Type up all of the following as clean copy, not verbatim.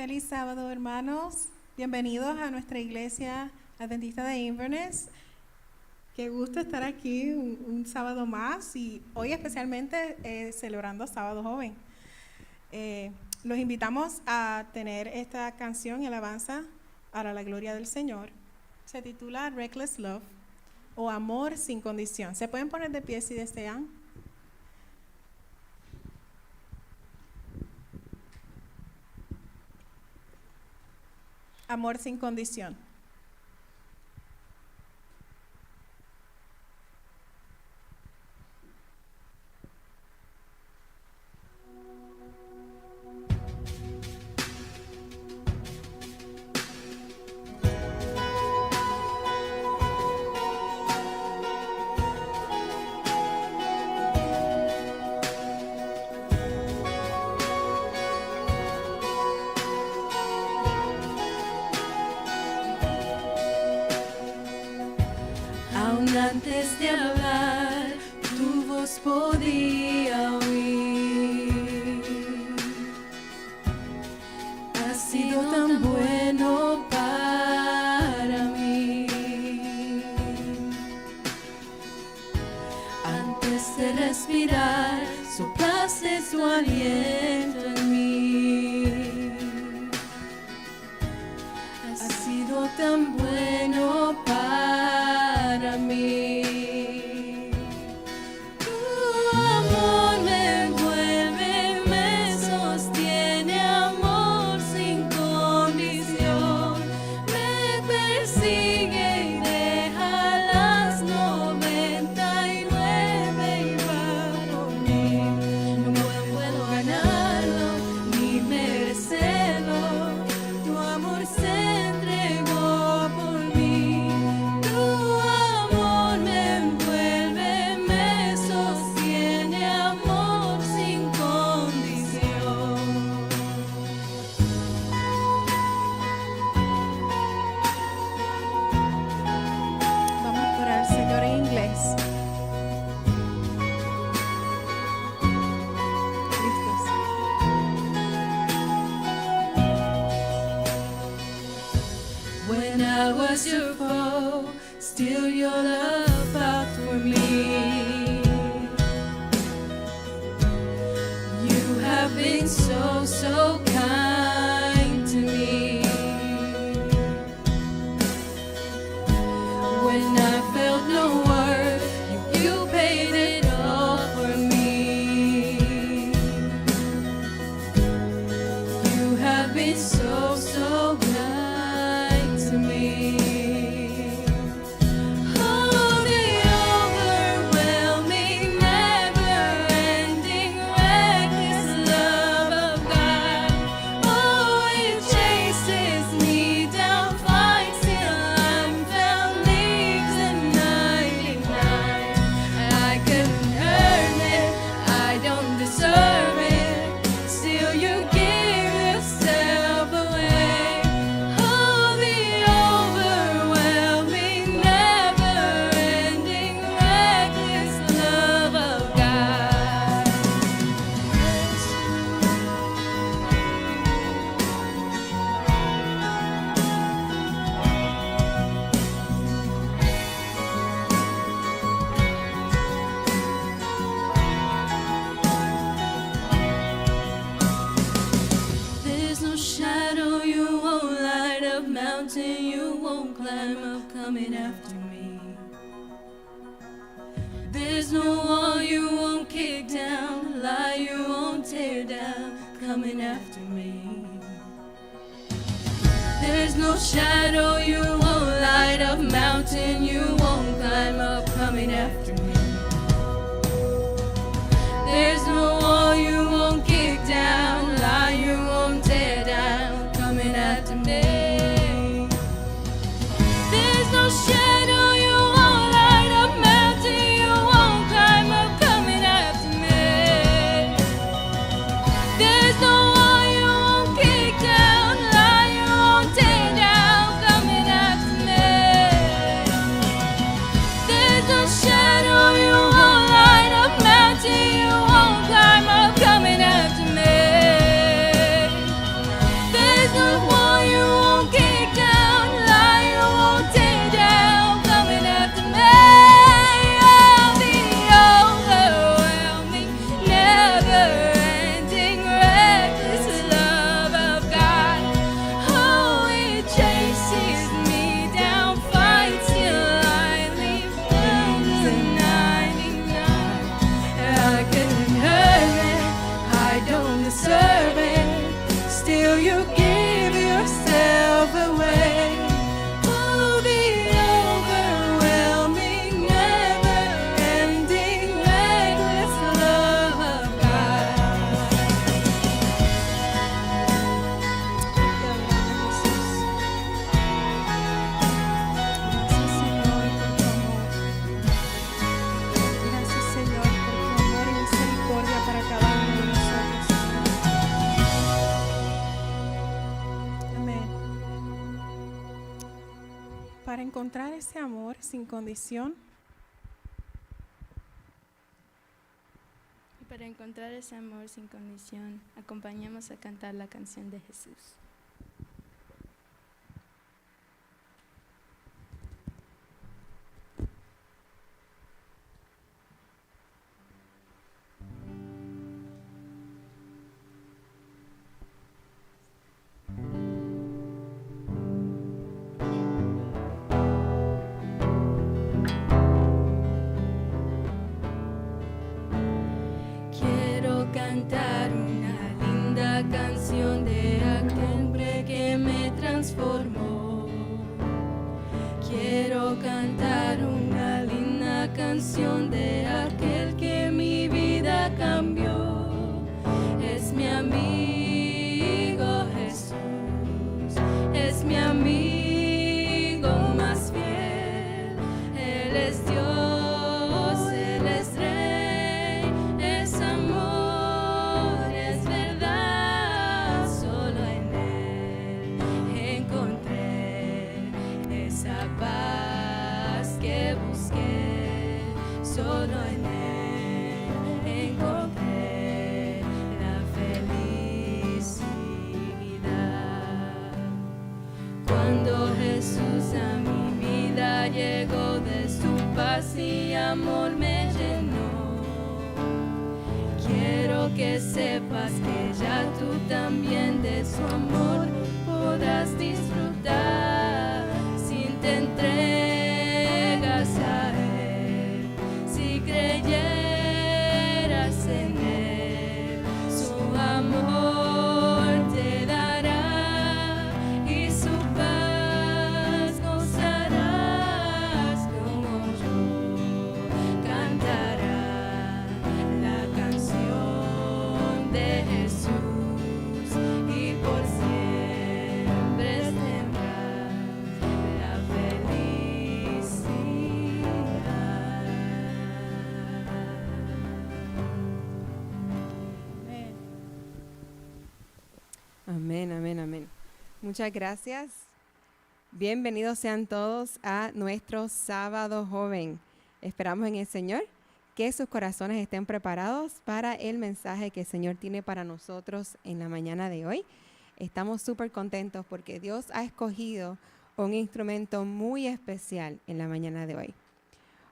Feliz sábado, hermanos. Bienvenidos a nuestra iglesia adventista de INFRINGIR. Qué gusto estar aquí un sábado más y hoy especialmente celebrando Sábado Joven. Los invitamos a tener esta canción y alabanza para la gloria del Señor. Se titula Reckless Love o Amor sin condición. ¿Se pueden poner de pie si desean? Amor sin condición. Antes de hablar, tu voz podía oír. Has sido tan bueno para mí. Antes de respirar, soplaste tu aliento en mí. Has sido tan bueno para mí. Tu amor me envuelve, me sostiene, amor sin condición. Me persigue y deja las 99 y va por mí. No puedo ganarlo ni merecerlo. Tu amor se entregó por mí. Tu amor me envuelve, me sostiene, amor sin condición. Vamos por el Señor en inglés. ¿Listos? When I was your foe, still your love fought for me. You have been so, so kind to me. When I felt no worth, you paid it all for me. You have been so, so kind to me. Oh, the overwhelming, never-ending, reckless love of God. Oh, it chases me down, fights till I'm found, leaves at 99. I couldn't earn it, I don't deserve it. Still, you give yourself away. Oh, the overwhelming, never-ending, reckless love of God. There's no shadow you won't light up, mountain you won't climb up, coming after me. There's no wall you won't kick down, lie you won't tear down, coming after me. There's no shadow you won't light up, mountain you won't climb up, coming after me. There's no wall you won't kick down, lie you won't tear down, coming after me. There's no shadow you won't light up, mountain you won't climb up, coming after me. There's no wall you won't kick down, lie you won't tear down, coming after me. There's no shadow you won't light up, mountain you won't climb up, coming after me. There's no encontrar ese amor sin condición. Y para encontrar ese amor sin condición, acompañemos a cantar la canción de Jesús. Quiero cantar una linda canción de aquel hombre que me transformó. Quiero cantar una linda canción de aquel que mi vida cambió. Es mi amigo Jesús, es mi amigo más fiel. Él es Dios, Él es Rey, es amor, es verdad. Solo en Él encontré esa paz que busqué. Solo en Él encontré la felicidad. Cuando Jesús a mi vida llegó, de su paz y amor me llenó. Quiero que sepas que ya tú también de su amor podrás disfrutar. Si te entregas a Él, si creyeras en Él, su amor te dará y su paz gozarás. Como yo cantará la canción de Jesús y por siempre tendrás la felicidad. Amén, amén, amén. Muchas gracias. Bienvenidos sean todos a nuestro sábado joven. Esperamos en el Señor que sus corazones estén preparados para el mensaje que el Señor tiene para nosotros en la mañana de hoy. Estamos súper contentos porque Dios ha escogido un instrumento muy especial en la mañana de hoy.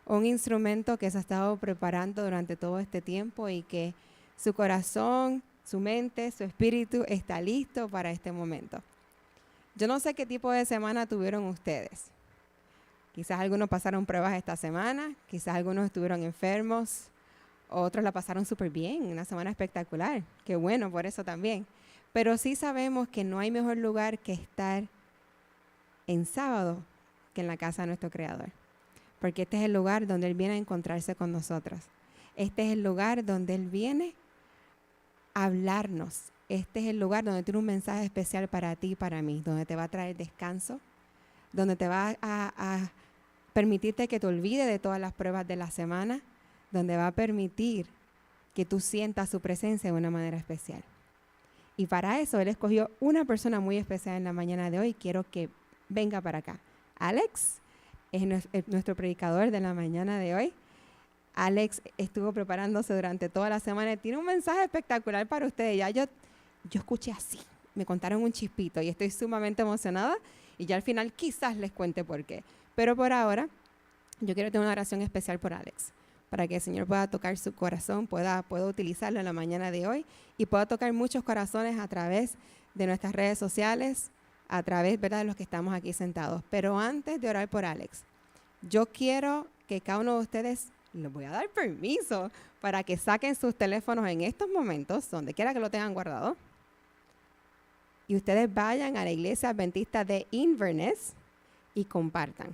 Un instrumento que se ha estado preparando durante todo este tiempo y que su corazón, su mente, su espíritu está listo para este momento. Yo no sé qué tipo de semana tuvieron ustedes. Quizás algunos pasaron pruebas esta semana, quizás algunos estuvieron enfermos, otros la pasaron súper bien, una semana espectacular. Qué bueno por eso también. Pero sí sabemos que no hay mejor lugar que estar en sábado que en la casa de nuestro Creador. Porque este es el lugar donde Él viene a encontrarse con nosotros. Este es el lugar donde Él viene a hablarnos. Este es el lugar donde tiene un mensaje especial para ti y para mí, donde te va a traer descanso, donde te va a permitirte que te olvides de todas las pruebas de la semana, donde va a permitir que tú sientas su presencia de una manera especial. Y para eso Él escogió una persona muy especial en la mañana de hoy. Quiero que venga para acá. Alex es nuestro predicador de la mañana de hoy. Alex estuvo preparándose durante toda la semana y tiene un mensaje espectacular para ustedes. Ya yo escuché así, me contaron un chispito y estoy sumamente emocionada y ya al final quizás les cuente por qué. Pero por ahora, yo quiero tener una oración especial por Alex, para que el Señor pueda tocar su corazón, pueda utilizarlo en la mañana de hoy y pueda tocar muchos corazones a través de nuestras redes sociales, a través, ¿verdad?, de los que estamos aquí sentados. Pero antes de orar por Alex, yo quiero que cada uno de ustedes, les voy a dar permiso para que saquen sus teléfonos en estos momentos, donde quiera que lo tengan guardado, y ustedes vayan a la Iglesia Adventista de Inverness y compartan.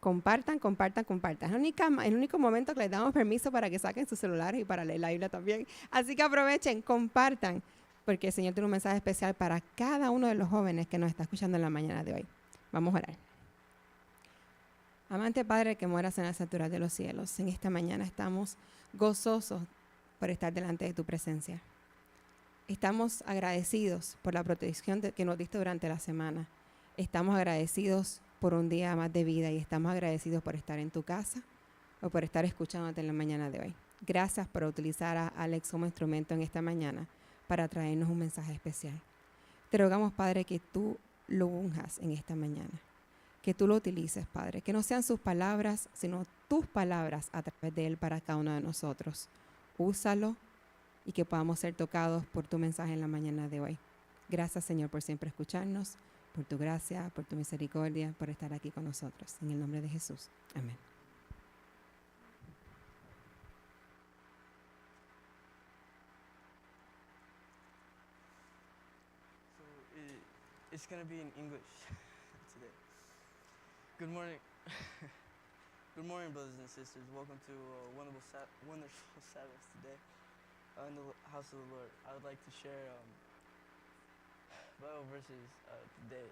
Compartan. Es el único momento que les damos permiso para que saquen sus celulares y para leer la Biblia también. Así que aprovechen, compartan, porque el Señor tiene un mensaje especial para cada uno de los jóvenes que nos está escuchando en la mañana de hoy. Vamos a orar. Amante Padre que moras en las alturas de los cielos, en esta mañana estamos gozosos por estar delante de tu presencia. Estamos agradecidos por la protección que nos diste durante la semana. Estamos agradecidos por un día más de vida y estamos agradecidos por estar en tu casa o por estar escuchándote en la mañana de hoy. Gracias por utilizar a Alex como instrumento en esta mañana para traernos un mensaje especial. Te rogamos, Padre, que tú lo unjas en esta mañana, que tú lo utilices, Padre, que no sean sus palabras, sino tus palabras a través de él para cada uno de nosotros. Úsalo y que podamos ser tocados por tu mensaje en la mañana de hoy. Gracias, Señor, por siempre escucharnos, por tu gracia, por tu misericordia, por estar aquí con nosotros. En el nombre de Jesús. Amén. It's going to be in English today. Good morning. Good morning, brothers and sisters. Welcome to wonderful Sabbath today in the house of the Lord. I would like to share Bible verses today.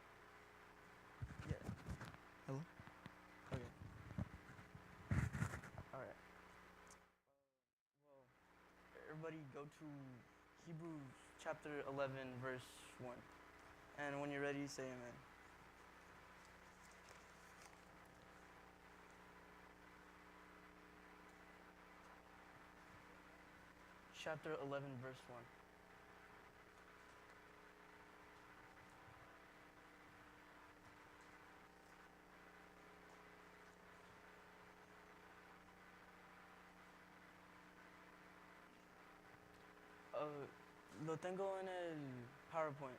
Yeah. Hello? Okay. All right. Well, everybody go to Hebrews chapter 11, verse 1. And when you're ready, say amen. Chapter 11, verse 1. Lo tengo en el PowerPoint.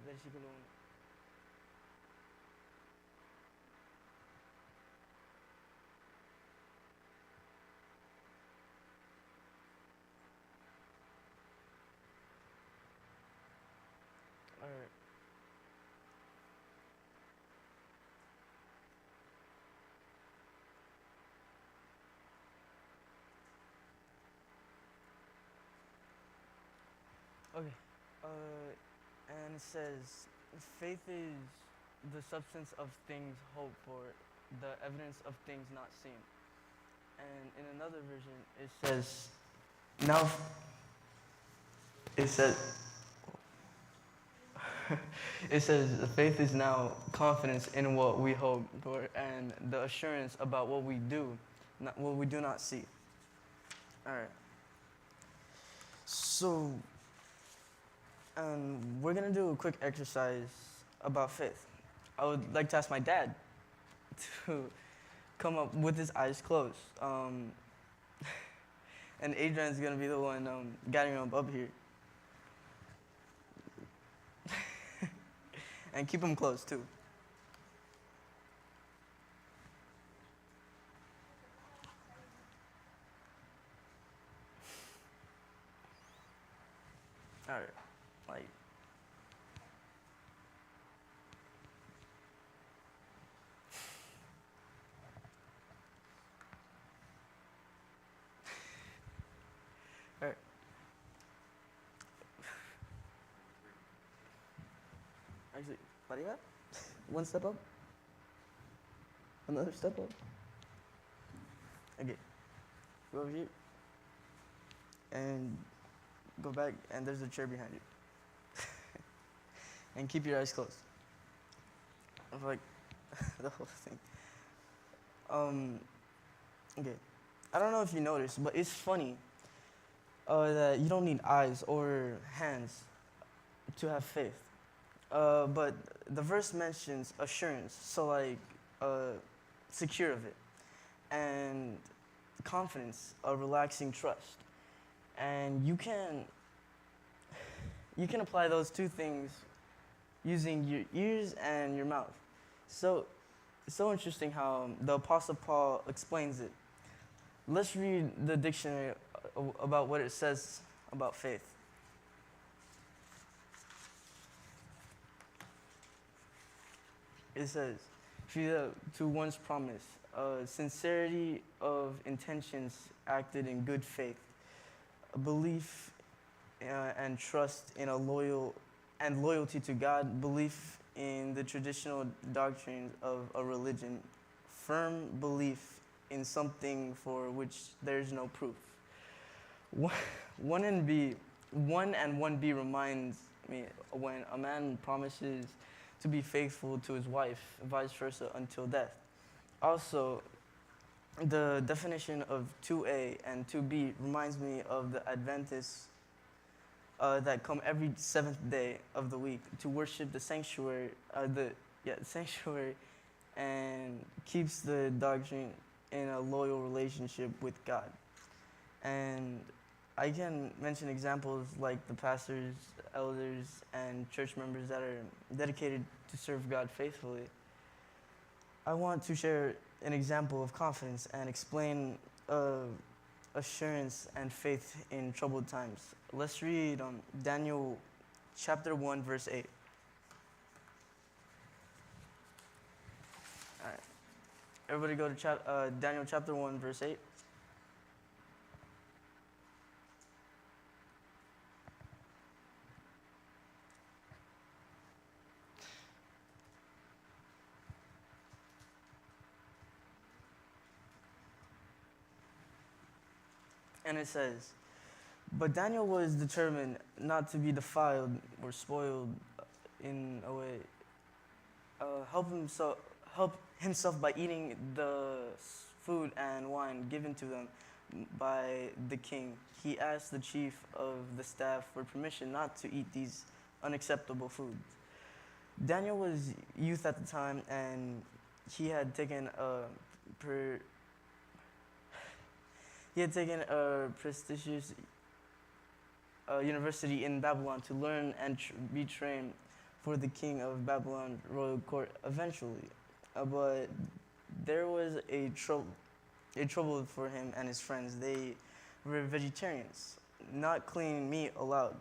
Versículo 1. All right. Okay. And it says, faith is the substance of things hoped for, the evidence of things not seen. And in another version, it says, now, it says, it says, faith is now confidence in what we hope for and the assurance about what we do not see. All right. So, we're going to do a quick exercise about faith. I would like to ask my dad to come up with his eyes closed. And Adrian's going to be the one guiding him up here. And keep them closed, too. All right. Like, all right. Actually, what do you got? One step up. Another step up. Okay. Go over here. And go back, and there's a chair behind you. And keep your eyes closed. Of like the whole thing. Okay. I don't know if you noticed, but it's funny that you don't need eyes or hands to have faith. But the verse mentions assurance, so like secure of it, and confidence, a relaxing trust. And you can apply those two things using your ears and your mouth. So interesting how the Apostle Paul explains it. Let's read the dictionary about what it says about faith. It says, to one's promise, sincerity of intentions acted in good faith, a belief and trust in loyalty to God, belief in the traditional doctrines of a religion, firm belief in something for which there is no proof. 1 and 1b reminds me when a man promises to be faithful to his wife, vice versa, until death. Also, the definition of 2a and 2b reminds me of the Adventists that come every seventh day of the week to worship the sanctuary, sanctuary, and keeps the doctrine in a loyal relationship with God. And I can mention examples like the pastors, elders, and church members that are dedicated to serve God faithfully. I want to share an example of confidence and explain assurance and faith in troubled times. Let's read Daniel chapter 1, verse 8. All right. Everybody go to Daniel chapter 1, verse 8. And it says, but Daniel was determined not to be defiled or spoiled in a way. Help himself by eating the food and wine given to them by the king. He asked the chief of the staff for permission not to eat these unacceptable foods. Daniel was youth at the time, and he had taken a prestigious university in Babylon to learn and be trained for the king of Babylon royal court eventually. But there was a trouble for him and his friends. They were vegetarians, not clean meat allowed.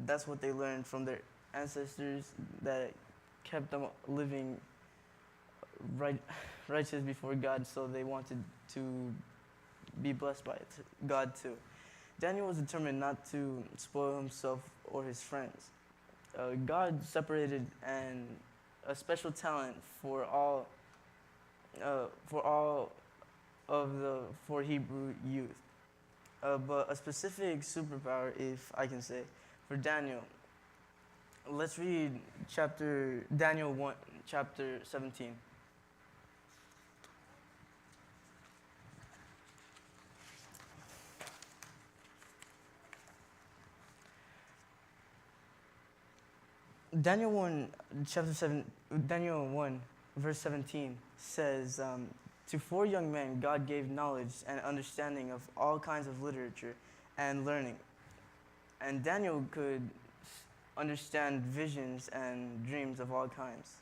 That's what they learned from their ancestors that kept them living righteous before God, so they wanted to be blessed by God too. Daniel was determined not to spoil himself or his friends. God separated a special talent for Hebrew youth, but a specific superpower, if I can say, for Daniel. Let's read Daniel 1, chapter 17. Daniel 1, verse 17 says, to 4 young men God gave knowledge and understanding of all kinds of literature and learning. And Daniel could understand visions and dreams of all kinds.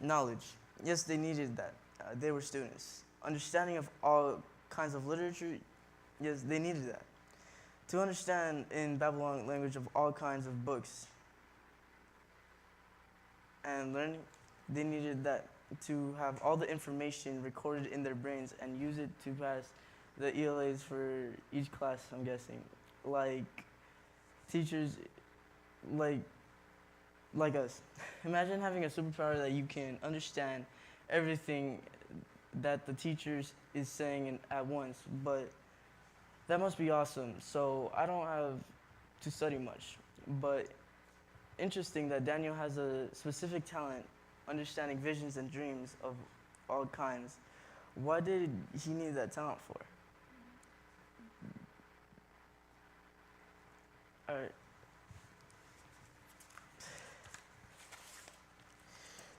Knowledge. Yes, they needed that. They were students. Understanding of all kinds of literature. Yes, they needed that. To understand in Babylon language of all kinds of books and learning, they needed that to have all the information recorded in their brains and use it to pass the ELAs for each class, I'm guessing. Like teachers, like us. Imagine having a superpower that you can understand everything that the teacher is saying at once, but that must be awesome. So I don't have to study much, but interesting that Daniel has a specific talent understanding visions and dreams of all kinds. What did he need that talent for? All right.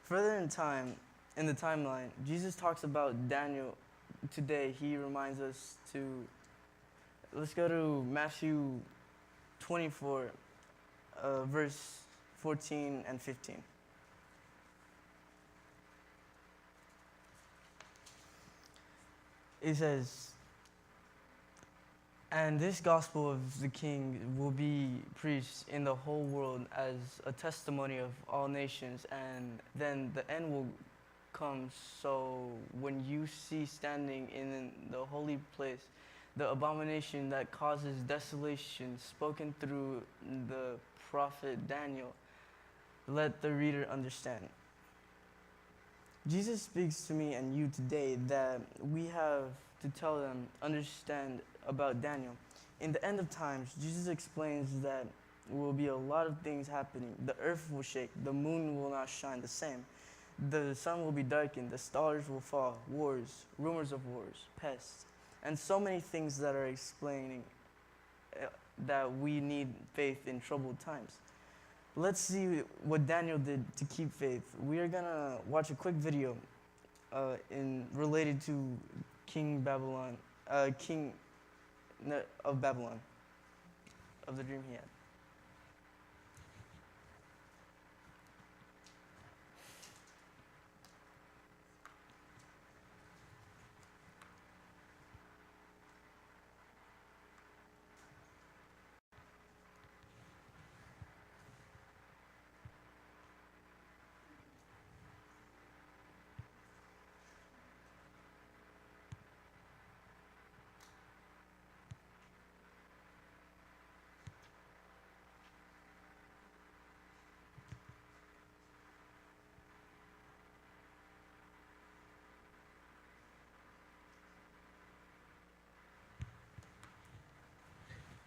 Further in the timeline, Jesus talks about Daniel. Today, he reminds us to, let's go to Matthew 24, verse 14 and 15. It says, "And this gospel of the King will be preached in the whole world as a testimony of all nations, and then the end will come. So when you see standing in the holy place the abomination that causes desolation spoken through the prophet Daniel, let the reader understand." Jesus speaks to me and you today that we have to tell them, understand about Daniel. In the end of times, Jesus explains that there will be a lot of things happening. The earth will shake, the moon will not shine the same. The sun will be darkened, the stars will fall, wars, rumors of wars, pests, and so many things that are explaining that we need faith in troubled times. Let's see what Daniel did to keep faith. We are gonna watch a quick video related to King of Babylon, of the dream he had.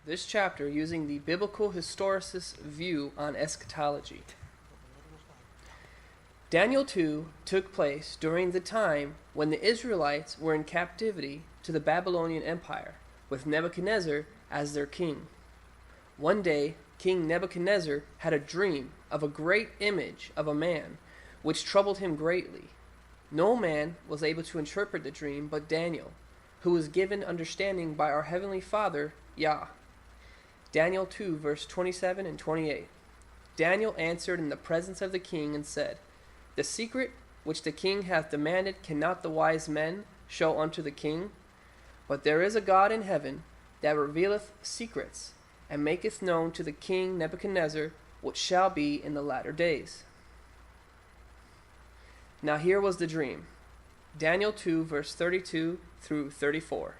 This chapter using the biblical historicist view on eschatology. Daniel 2 took place during the time when the Israelites were in captivity to the Babylonian Empire, with Nebuchadnezzar as their king. One day, King Nebuchadnezzar had a dream of a great image of a man, which troubled him greatly. No man was able to interpret the dream but Daniel, who was given understanding by our Heavenly Father, Yah. Daniel 2, verse 27 and 28. Daniel answered in the presence of the king and said, "The secret which the king hath demanded cannot the wise men show unto the king? But there is a God in heaven that revealeth secrets, and maketh known to the king Nebuchadnezzar what shall be in the latter days." Now here was the dream. Daniel 2, verse 32 through 34.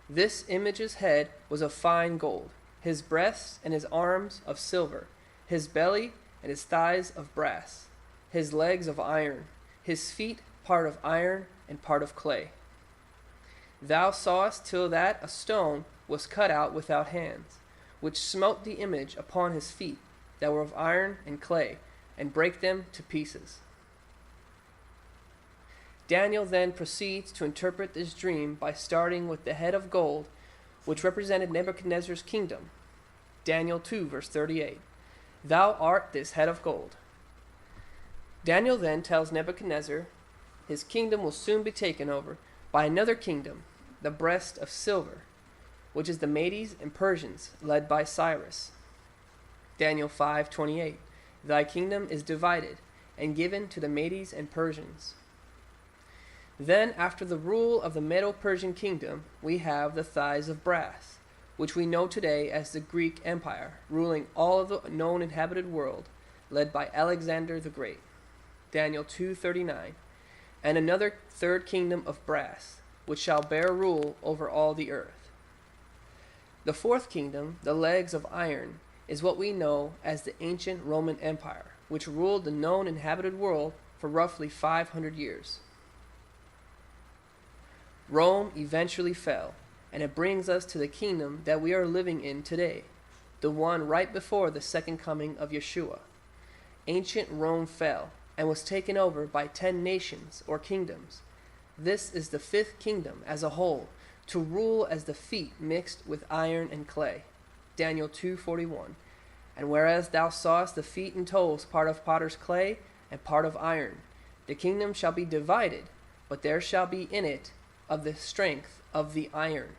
This image's head was of fine gold, his breasts and his arms of silver, his belly and his thighs of brass, his legs of iron, his feet part of iron and part of clay. Thou sawest till that a stone was cut out without hands, which smote the image upon his feet that were of iron and clay, and brake them to pieces. Daniel then proceeds to interpret this dream by starting with the head of gold, which represented Nebuchadnezzar's kingdom. Daniel 2, verse 38. Thou art this head of gold. Daniel then tells Nebuchadnezzar his kingdom will soon be taken over by another kingdom, the breast of silver, which is the Medes and Persians, led by Cyrus. Daniel 5:28. Thy kingdom is divided and given to the Medes and Persians. Then, after the rule of the Medo-Persian kingdom, we have the thighs of brass, which we know today as the Greek Empire, ruling all of the known inhabited world, led by Alexander the Great. Daniel 2:39. And another third kingdom of brass, which shall bear rule over all the earth. The fourth kingdom, the legs of iron, is what we know as the ancient Roman Empire, which ruled the known inhabited world for roughly 500 years. Rome eventually fell, and it brings us to the kingdom that we are living in today, the one right before the second coming of Yeshua. Ancient Rome fell and was taken over by 10 nations or kingdoms. This is the fifth kingdom as a whole, to rule as the feet mixed with iron and clay. Daniel 2:41. And whereas thou sawest the feet and toes part of potter's clay and part of iron, the kingdom shall be divided, but there shall be in it of the strength of the iron.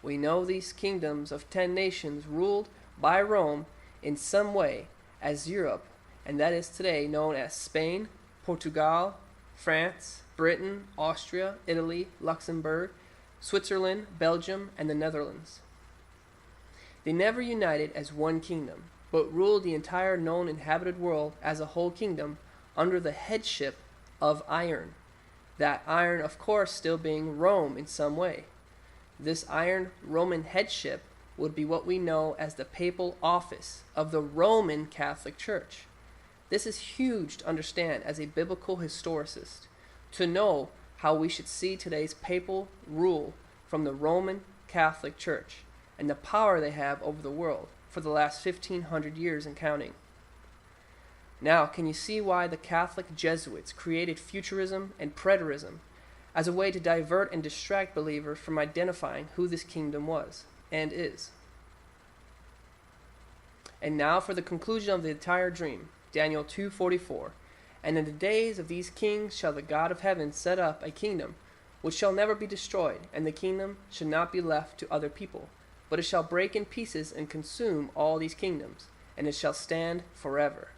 We know these kingdoms of 10 nations ruled by Rome in some way, as Europe, and that is today known as Spain, Portugal, France, Britain, Austria, Italy, Luxembourg, Switzerland, Belgium, and the Netherlands. They never united as one kingdom, but ruled the entire known inhabited world as a whole kingdom under the headship of iron. That iron, of course, still being Rome in some way. This iron Roman headship would be what we know as the papal office of the Roman Catholic Church. This is huge to understand as a biblical historicist, to know how we should see today's papal rule from the Roman Catholic Church and the power they have over the world for the last 1,500 years and counting. Now, can you see why the Catholic Jesuits created futurism and preterism as a way to divert and distract believers from identifying who this kingdom was and is? And now for the conclusion of the entire dream, Daniel 2:44. And in the days of these kings shall the God of heaven set up a kingdom which shall never be destroyed, and the kingdom shall not be left to other people, but it shall break in pieces and consume all these kingdoms, and it shall stand forever.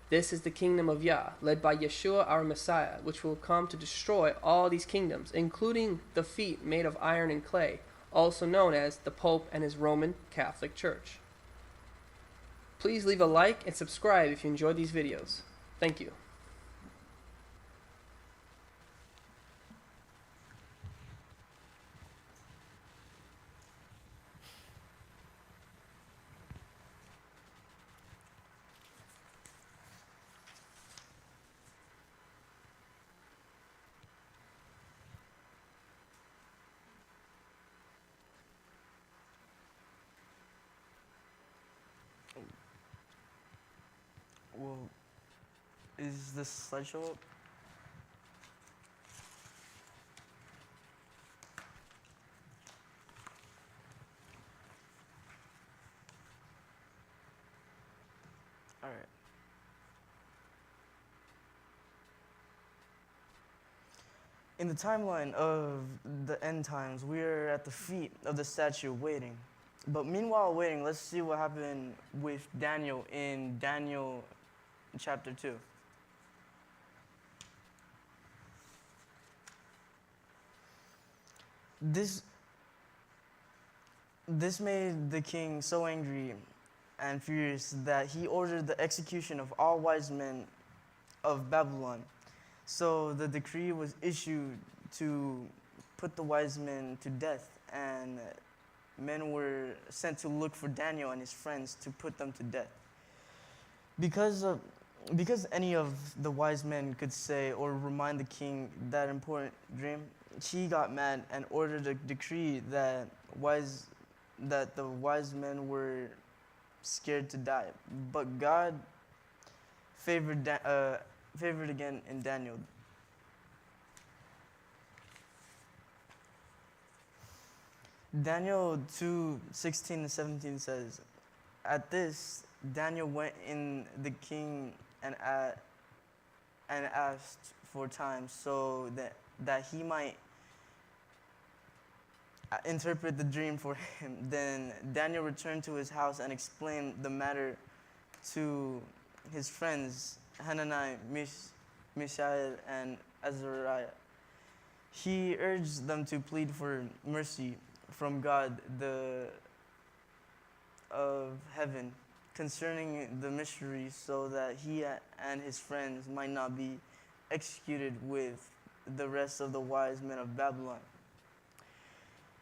This is the kingdom of Yah, led by Yeshua our Messiah, which will come to destroy all these kingdoms, including the feet made of iron and clay, also known as the Pope and his Roman Catholic Church. Please leave a like and subscribe if you enjoyed these videos. Thank you. Well, is this slideshow up? All right. In the timeline of the end times, we are at the feet of the statue waiting. But meanwhile waiting, let's see what happened with Daniel in Daniel chapter 2. This made the king so angry and furious that he ordered the execution of all wise men of Babylon. So the decree was issued to put the wise men to death, and men were sent to look for Daniel and his friends to put them to death. Because any of the wise men could say or remind the king that important dream, he got mad and ordered a decree that the wise men were scared to die. But God favored again in Daniel. Daniel 2:16 and 17 says, "At this, Daniel went in the king and asked for time so that he might interpret the dream for him. Then Daniel returned to his house and explained the matter to his friends, Hananiah, Mishael, and Azariah. He urged them to plead for mercy from God of heaven concerning the mystery, so that he and his friends might not be executed with the rest of the wise men of Babylon.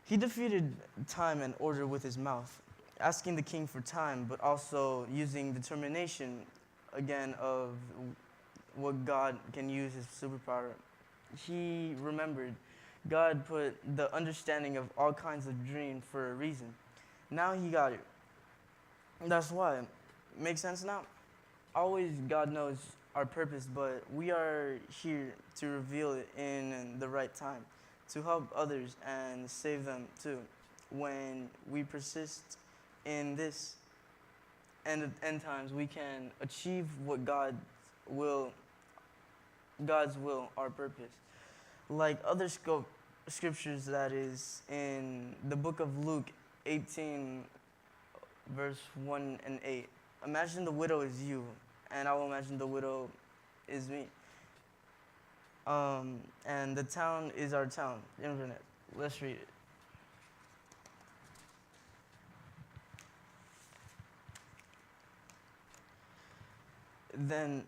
He defeated time and order with his mouth, asking the king for time, but also using determination again of what God can use his superpower. He remembered God put the understanding of all kinds of dreams for a reason. Now he got it. That's why. Makes sense now? Always God knows our purpose, but we are here to reveal it in the right time, to help others and save them too. When we persist in this end times, we can achieve what God's will, our purpose. Like other scriptures that is in the book of Luke 18, verse 1 and 8. imagine the widow is you, and I will imagine the widow is me. And the town is our town, Inverness. Let's read it. Then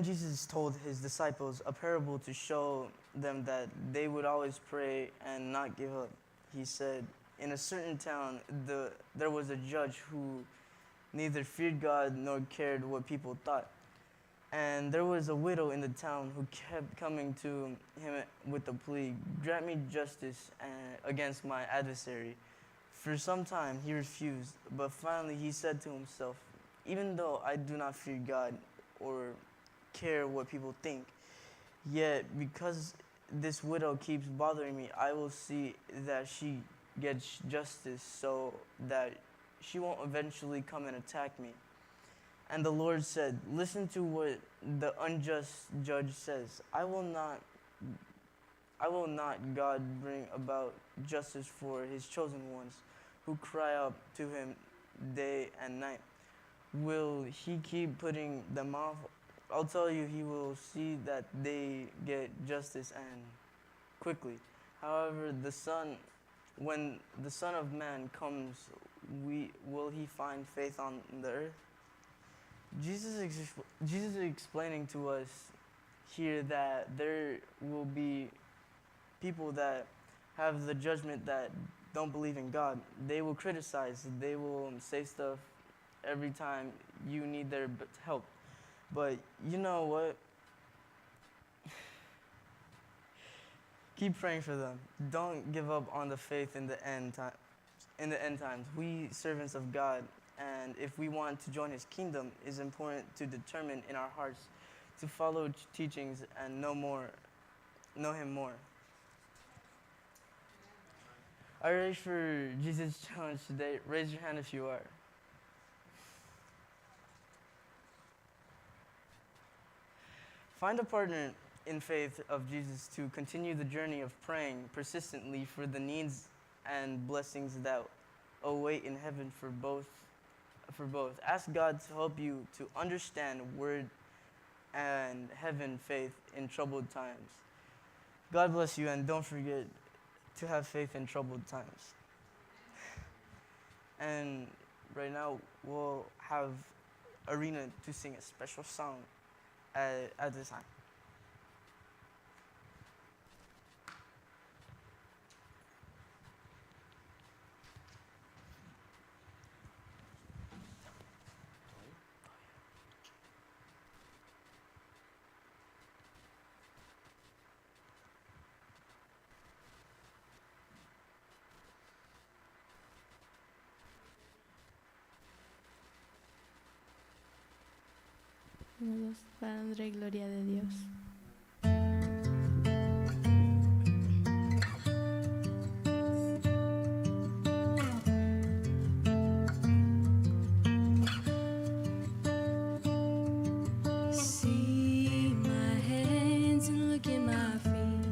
Jesus told his disciples a parable to show them that they would always pray and not give up. He said, in a certain town, there was a judge who neither feared God nor cared what people thought. And there was a widow in the town who kept coming to him with the plea, grant me justice against my adversary. For some time he refused, but finally he said to himself, even though I do not fear God or care what people think, yet because this widow keeps bothering me, I will see that she gets justice so that she won't eventually come and attack me. And the Lord said, listen to what the unjust judge says. I will not, God, bring about justice for his chosen ones who cry out to him day and night. Will he keep putting them off? I'll tell you, he will see that they get justice and quickly. However, when the Son of Man comes, will he find faith on the earth? Jesus is explaining to us here that there will be people that have the judgment that don't believe in God. They will criticize. They will say stuff every time you need their help. But you know what? Keep praying for them. Don't give up on the faith in the end times. We servants of God, and if we want to join his kingdom, it is important to determine in our hearts to follow teachings and know him more. Are you ready for Jesus' challenge today? Raise your hand if you are. Find a partner in faith of Jesus to continue the journey of praying persistently for the needs and blessings that await in heaven for both. Ask God to help you to understand word and heaven faith in troubled times. God bless you, and don't forget to have faith in troubled times. And right now we'll have Arena to sing a special song at this time. Unidos para honra y gloria de Dios. See my hands and look at my feet.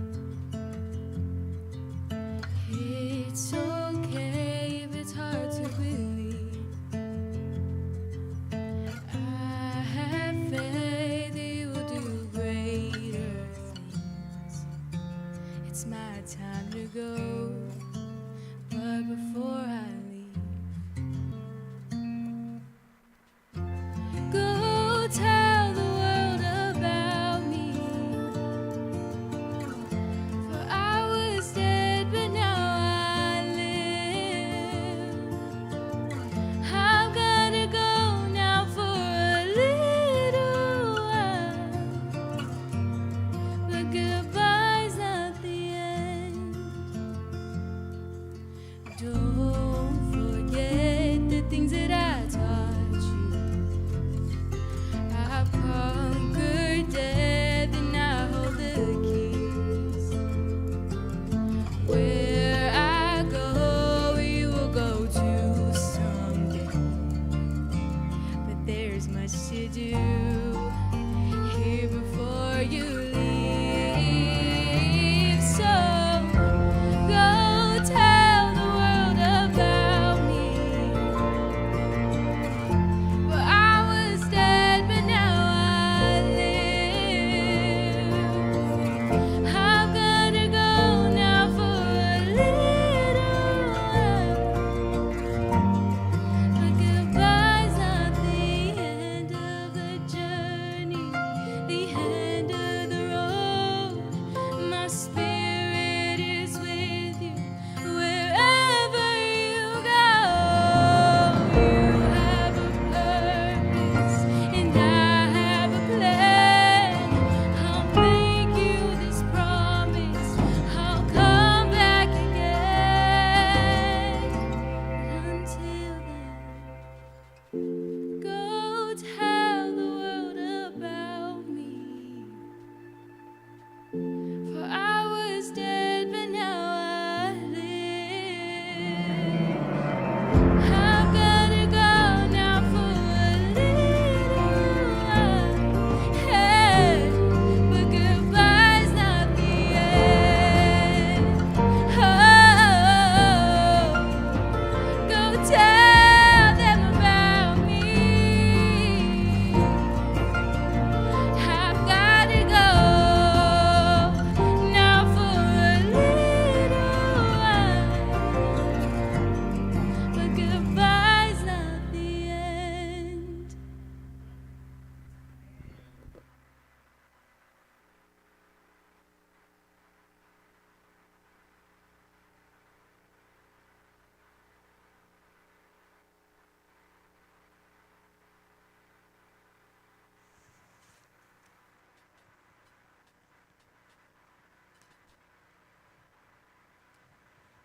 It's okay if it's hard to believe. I have faith that you will do greater things. It's my time to go, but before I leave, go tell the world about me. For I was dead, but now I live. I'm gonna go now for a little while, but goodbye's not the end.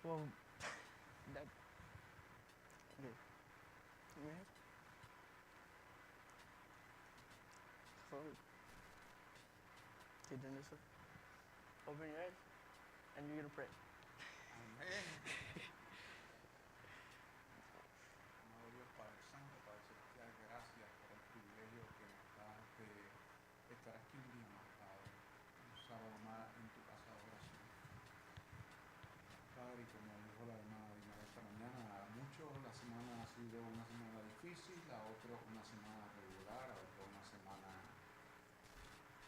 Well, that. Okay. Your head. Forward. Okay, then this way. Open your eyes, and you're gonna pray. Amén. Amado Dios Padre Santo, Padre Celestial, gracias por el privilegio que nos das de estar aquí un día más, Padre. Un sábado más en tu casa de oración. Padre, y como dijo la hermana Dina esta mañana, a muchos la semana ha sido una semana difícil, a otros una semana regular, a otros una semana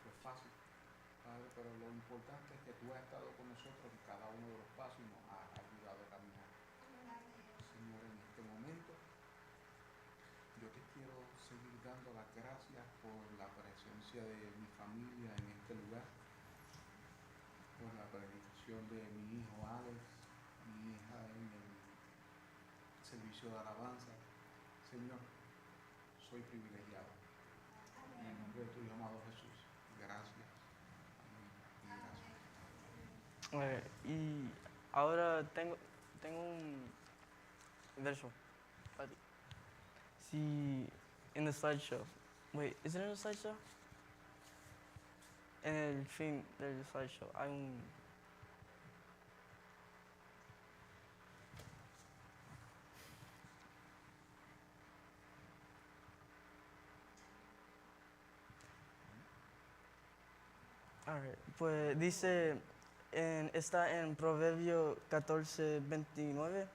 pues fácil. Padre, pero lo importante es que tú has estado con nosotros en cada uno de los pasos y nos has ayudado a caminar. Señor, en este momento yo te quiero seguir dando las gracias por la presencia de mi familia en este lugar, por la predicación de mi hijo Alex, mi hija en el servicio de alabanza. Señor, soy privilegiado. En el nombre de tu Hijo amado Jesús, gracias. Y ahora tengo un verso. See, in the slideshow. Wait, is it in the slideshow? En el fin del slideshow hay un... Alright, pues dice, está en Proverbio 14:29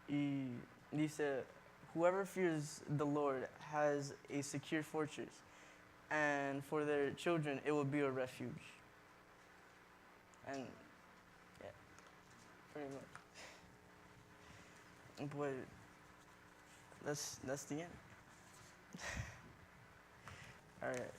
y dice, whoever fears the Lord has a secure fortress, and for their children it will be a refuge. And yeah, pretty much. Pues that's the end. Alright.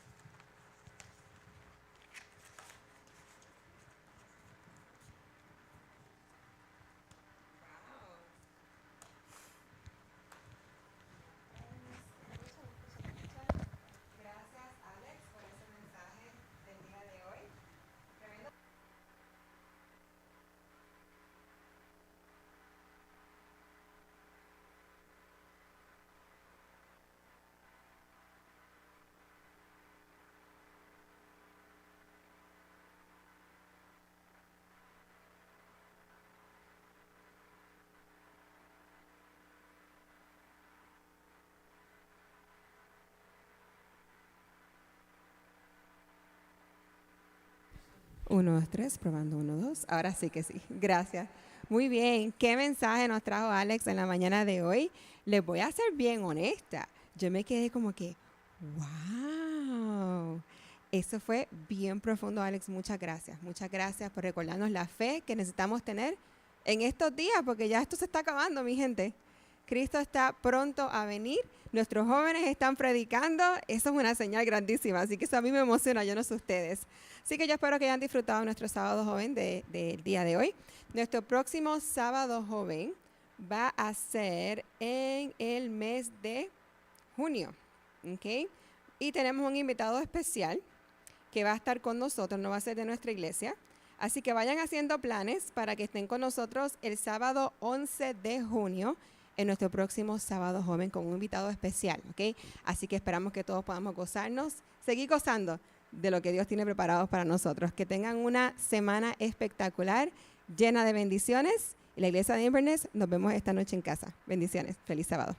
Gracias, Alex, por ese mensaje del día de hoy. Tremendo. Uno, dos, tres, probando, 1, 2. Ahora sí que sí. Gracias. Muy bien. ¿Qué mensaje nos trajo Alex en la mañana de hoy? Les voy a ser bien honesta. Yo me quedé como que, wow. Eso fue bien profundo, Alex. Muchas gracias. Muchas gracias por recordarnos la fe que necesitamos tener en estos días, porque ya esto se está acabando, mi gente. Cristo está pronto a venir. Nuestros jóvenes están predicando. Eso es una señal grandísima. Así que eso a mí me emociona, yo no sé ustedes. Así que yo espero que hayan disfrutado nuestro sábado joven del día de hoy. Nuestro próximo sábado joven va a ser en el mes de junio. ¿Okay? Y tenemos un invitado especial que va a estar con nosotros, no va a ser de nuestra iglesia. Así que vayan haciendo planes para que estén con nosotros el sábado 11 de junio en nuestro próximo sábado joven con un invitado especial, ¿ok? Así que esperamos que todos podamos gozarnos, seguir gozando de lo que Dios tiene preparado para nosotros. Que tengan una semana espectacular, llena de bendiciones. Y la iglesia de Inverness, nos vemos esta noche en casa. Bendiciones. Feliz sábado.